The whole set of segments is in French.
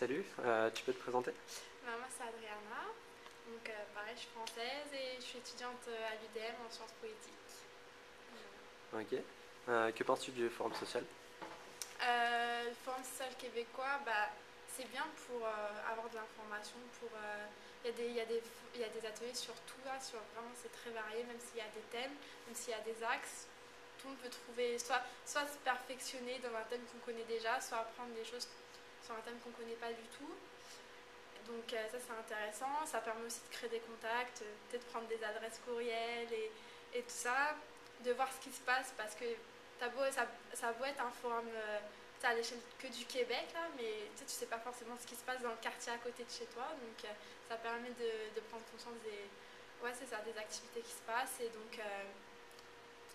Salut, tu peux te présenter? Moi, c'est Adriana. Donc, pareil, je suis française et je suis étudiante à l'UDM en sciences politiques. Ok. Que penses-tu du Forum social? Le Forum social québécois, c'est bien pour avoir de l'information. Il y a des ateliers sur tout, là, vraiment, c'est très varié, même s'il y a des thèmes, même s'il y a des axes. Tout le monde peut trouver, soit se perfectionner dans un thème qu'on connaît déjà, soit apprendre des choses sur un thème qu'on ne connaît pas du tout. Donc ça c'est intéressant, ça permet aussi de créer des contacts, peut-être prendre des adresses courriels et tout ça, de voir ce qui se passe parce que ça a beau être un forum à l'échelle que du Québec là, mais tu sais pas forcément ce qui se passe dans le quartier à côté de chez toi, donc ça permet de prendre conscience ouais, c'est ça, des activités qui se passent et donc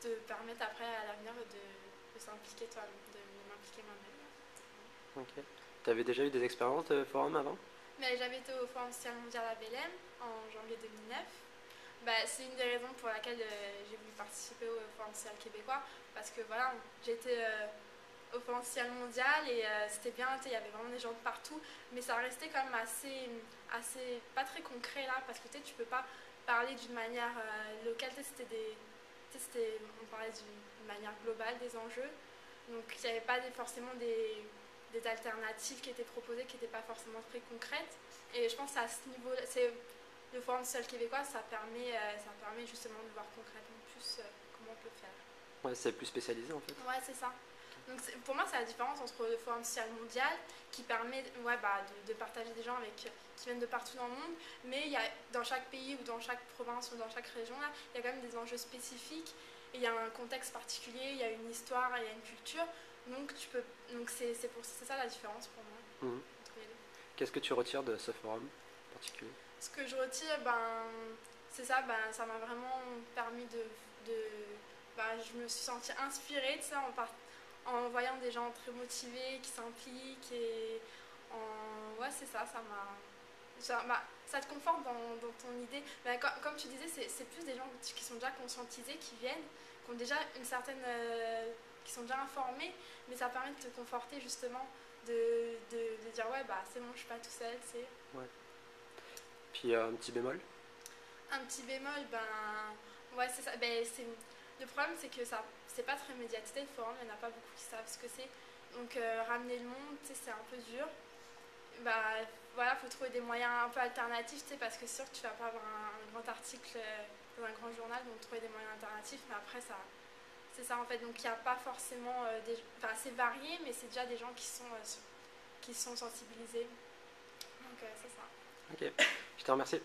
de permettre après à l'avenir de s'impliquer toi, de m'impliquer moi-même. Ok. Tu avais déjà eu des expériences de forum avant? Mais j'avais été au Forum social mondial à Belém en janvier 2009. C'est une des raisons pour laquelle j'ai voulu participer au Forum social québécois parce que voilà, j'étais au Forum social mondial et c'était bien, il y avait vraiment des gens de partout, mais ça restait quand même assez pas très concret là parce que tu peux pas parler d'une manière locale, on parlait d'une manière globale des enjeux, donc il n'y avait pas forcément des alternatives qui étaient proposées qui n'étaient pas forcément très concrètes. Et je pense à ce niveau, c'est le Forum social québécois, ça permet justement de voir concrètement plus comment on peut faire. Ouais, c'est plus spécialisé en fait. Ouais, c'est ça. Donc pour moi, c'est la différence entre le Forum social mondial qui permet de partager des gens qui viennent de partout dans le monde, mais il y a, dans chaque pays ou dans chaque province ou dans chaque région, là, il y a quand même des enjeux spécifiques, et il y a un contexte particulier, il y a une histoire, il y a une culture, donc c'est ça la différence pour moi Mhm. entre les deux. Qu'est-ce que tu retires de ce forum en particulier? Ce que je retire, c'est ça, ça m'a vraiment permis je me suis sentie inspirée de ça en voyant des gens très motivés, qui s'impliquent ouais, c'est ça, ça te conforte dans ton idée. Comme tu disais, c'est plus des gens qui sont déjà conscientisés, qui viennent, qui ont déjà une certaine, qui sont déjà informés, mais ça permet de te conforter justement, de dire ouais, c'est bon, je suis pas tout seul, c'est. Ouais. Puis un petit bémol? Un petit bémol, ouais, c'est ça. Le problème, c'est que ça, c'est pas très médiatisé le forum, il n'y en a pas beaucoup qui savent ce que c'est. Donc, ramener le monde, c'est un peu dur. Voilà, faut trouver des moyens un peu alternatifs, parce que c'est sûr que tu vas pas avoir un grand article dans un grand journal, donc trouver des moyens alternatifs, mais après, c'est ça en fait. Donc, il n'y a pas forcément Enfin, c'est varié, mais c'est déjà des gens qui sont sensibilisés. Donc, c'est ça. Ok, je te remercie.